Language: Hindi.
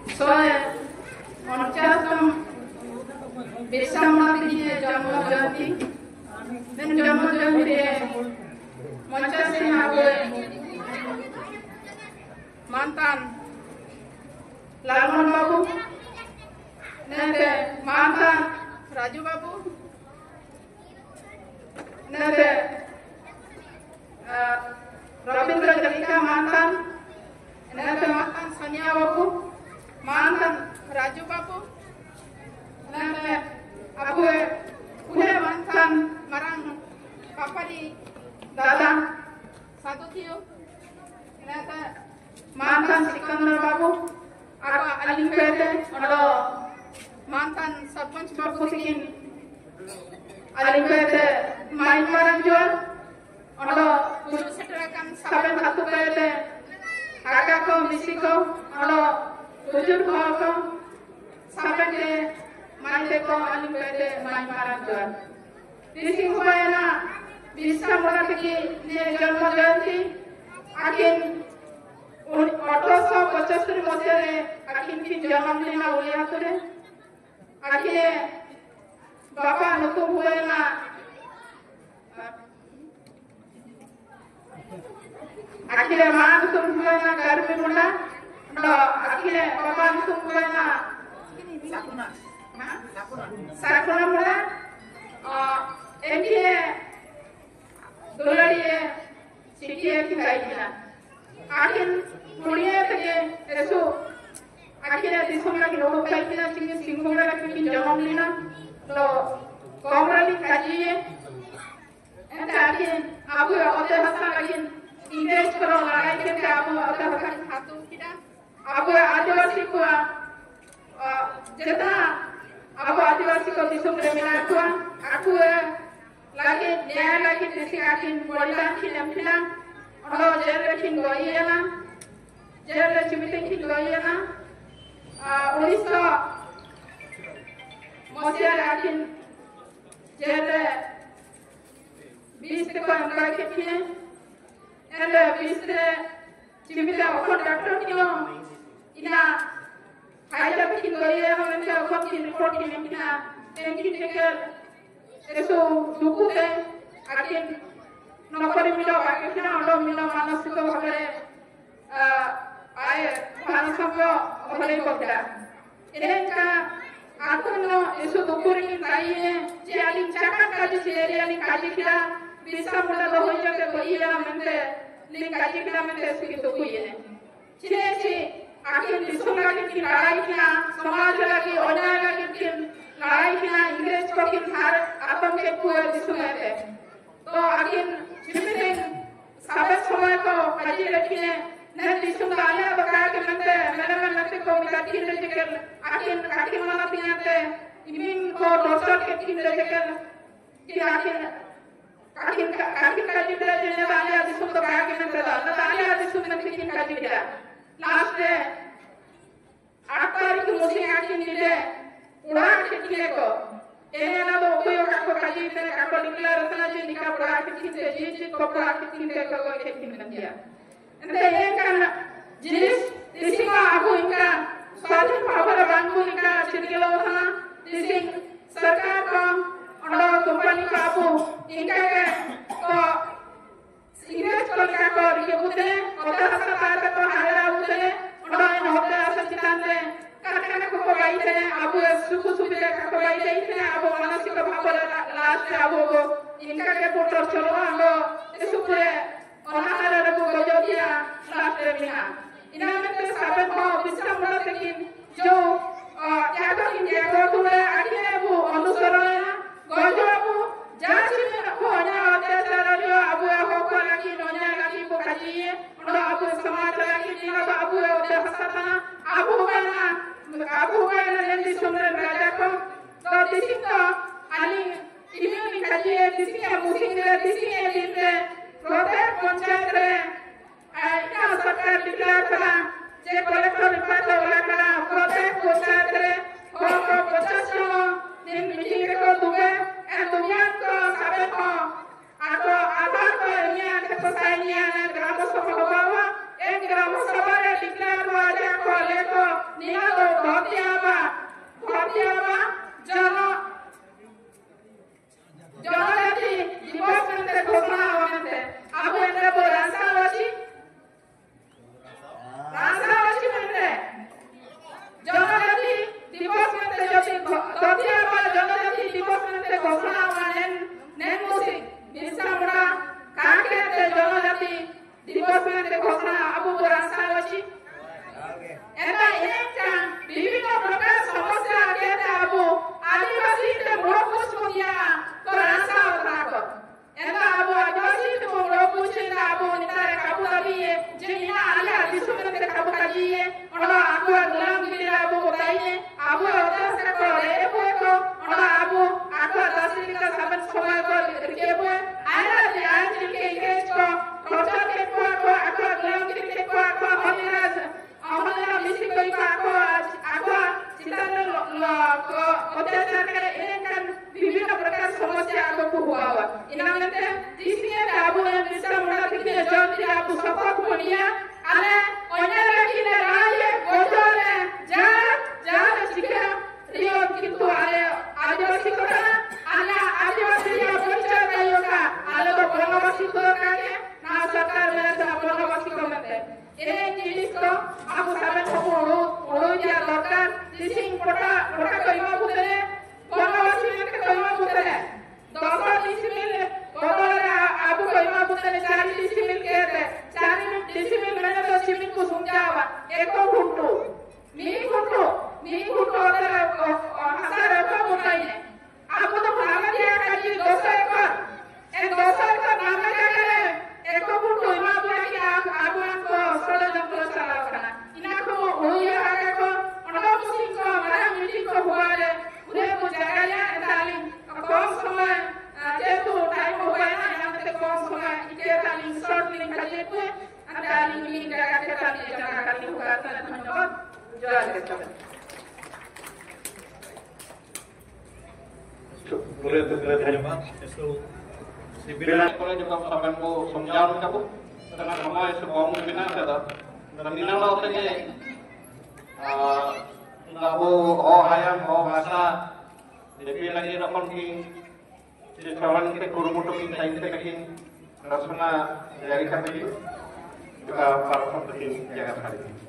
149 बिरसा मुंडा की जन्म जयंती जन्म जयंती मंचा से mantan Lalman Babu, nete mantan Raju Babu, nete Rabindra Jalika mantan, nete mantan Sanya Babu, mantan Raju Babu, nete Abu Ude mantan Marang Papadi Dada Satu Tio, nete mantan Sikandar Babu, apa alim pete, ada mantan Sarpanch Babu Sikin, alim pete main barang jual, ada tujuh seterakan saben satu pete, kakak ko misiko, ada tujuh ko saben de main deko alim pete main barang jual. Di sini bayana bisa mulai pergi ne जन्म जयंती, akin 1875 मसीह आखिन की जन्म लेना उलिया करे आखिने बापा नुकु हुए ना आखिने मां नुकु हुए ना घर में मुंडा तो आखिने बापा नुकु हुए ना साकुना मुंडा एंडिये दुलारी सिटी की गाइडना आखिन दुनिया तके ऐसो आखिर दिसों लगी लोग कहीं ना चिंगे सिंगों में लगी किन जवाब लेना तो कॉमराली काजिए ऐसे आखिर आपको औते हंसा लगी इंग्लिश करो लड़ाई के आपको औते हंसा खातू किना आपको आदिवासी को जितना आपको आदिवासी को दिसों में मिला हुआ आपको लगे न्याय लगे जैसे आखिर बलिदान खिलाम और जेल रखी गई है ना जेल जीवित की गई है ना 1900 मसीहा आखिन जेल 20 को अंदर के थे एंड 20 जीवित अखोट डॉक्टर क्यों इना फाइल की गई है हमें के अखोट की रिपोर्ट की इना इनकी टेकर ऐसो दुखते आखिन नौकरी मिलो आगे फिर अंडो मिलो मानसिक भावे आये भारत संघ भले कोटा इनका आत्मनो ऐसो दुखुरी की ताई है जियाली चाकन काजी चिलेरियाली काजी किला बिस्सा मुंडा लो हो जाते कोई है मंते लिंग काजी किला मंते ऐसे की तो कोई है चिले ची आखिर दिसों लगी की लड़ाई किना समाज लगी अन्याय लगी की लड़ाई किना इंग्लिश को की हार आतंक के पूरे दिसों में थे तो आखिर जिम्मेदार साबित समय को काजी रखने ने दिसों का आया बता के मंते को मिला ठीक है जगह आखिर माना पियाते इमिन को डॉक्टर के ठीक है जगह कि आखिर काजी दिला जने आया दिसों तो कहा के मंते दा ना आया दिसों में ठीक काजी दिला लास्ट में 8 तारीख को मुझे आखिर निले उड़ा के ठीक को एने ना तो कोई और को काजी तेरे का निकला रतना जी निका पड़ा के ठीक है जी को पड़ा के ठीक है को के ठीक न दिया एंते ये kan जिनिस दिसिंग आबो इनका स्वाधीन भावना बांधु इनका चिरगेलो था दिसिंग सरकार को अंडो कंपनी को आबो इनका के को इंग्लिश को का को ये बुते कोता हसा पार को हारा बुते अंडो इन होते आसा चितांदे कारखाना को बाई थे आबो सुखु सुविधा को बाई थे आबो मानसिक भावना लास्ट आबो इनका के पोटर चलो अंडो सुपुरे अनाहार रबो गजोतिया लास्ट मिना इना में तो साबन को बिस्सा मुड़ा तकिन जो क्या तो इन जगह तुले आगे वो अनुसरण गजो अबो जाची में को अन्य अत्याचार जो अबो को लगी अन्य लगी को खाजिए और अबो समाज लगी निना तो अबो उधर हंसता अबो ना लेंदी सुंदर राजा को तो दिसिंग तो आली इम्यून खाजिए दिसिंग मुसिंग दिसिंग दिनते प्रत्येक पंचायत रे इना सरकार डिक्लेयर करा जे कलेक्टर रिपोर्ट वाला करा प्रत्येक पंचायत रे को 50 जन दिन मीटिंग रे को दुगे ए दुनिया को साबे को आतो आधार को निया के तो साइनिया ग्राम सभा होवा एक ग्राम सभा रे डिक्लेयर हुआ जा को लेको निना अत्याचार करे इनका विभिन्न प्रकार समस्या आगो हुआ इनामते इसलिए आबू मिस्टर मोड़ा दिखे जल्दी आबू सपोर्ट बनिया अरे अन्य लड़की ने राय गोजोले जा शिक्षा रियो किंतु अरे आदिवासी को अरे आदिवासी या पंचायत आयोगा अरे तो बनवासी को काके ना सरकार में से बनवासी को मते ये जिनिस को आबू साबे ओड़ो दिया दरकार दिसिंग पोटा कइमा बुतले बनवासी में कइमा बुतले 10 डिसिमिल बदले आबू कइमा बुतले 4 डिसिमिल के 4 डिसिमिल मैंने तो सिमिल को समझावा एको घुंटू मी घुंटू अगर हजार रुपया बताइए आपको तो नाम दिया काजी 200 एकड़ एक 200 एकड़ नाम क्या करे एको घुंटू इमा बुला के आबू को सड़े जंगल चला खाना इना को होइया आगे को अनका मुसिंग को हमारा मीटिंग को हुआ रे उन्हें को जगह या तालीम कम समय जेतु टाइम हो गया ना यहाँ पे कम समय इके तालीम शॉर्ट लिंक खाली को तालीम लिंक जगह के तालीम जगह खाली हुआ था धन्यवाद जय देता boleh terjemah itu bila kalau juga sampai ko समझाओ का को karena हमारे से कौन में बिना था dan nilai laut ini labu ayam bahasa jadi lagi rakon ki jadi kawan kita kurumutu kita ini kakin rasuna dari kami juga para pemimpin jangan hari ini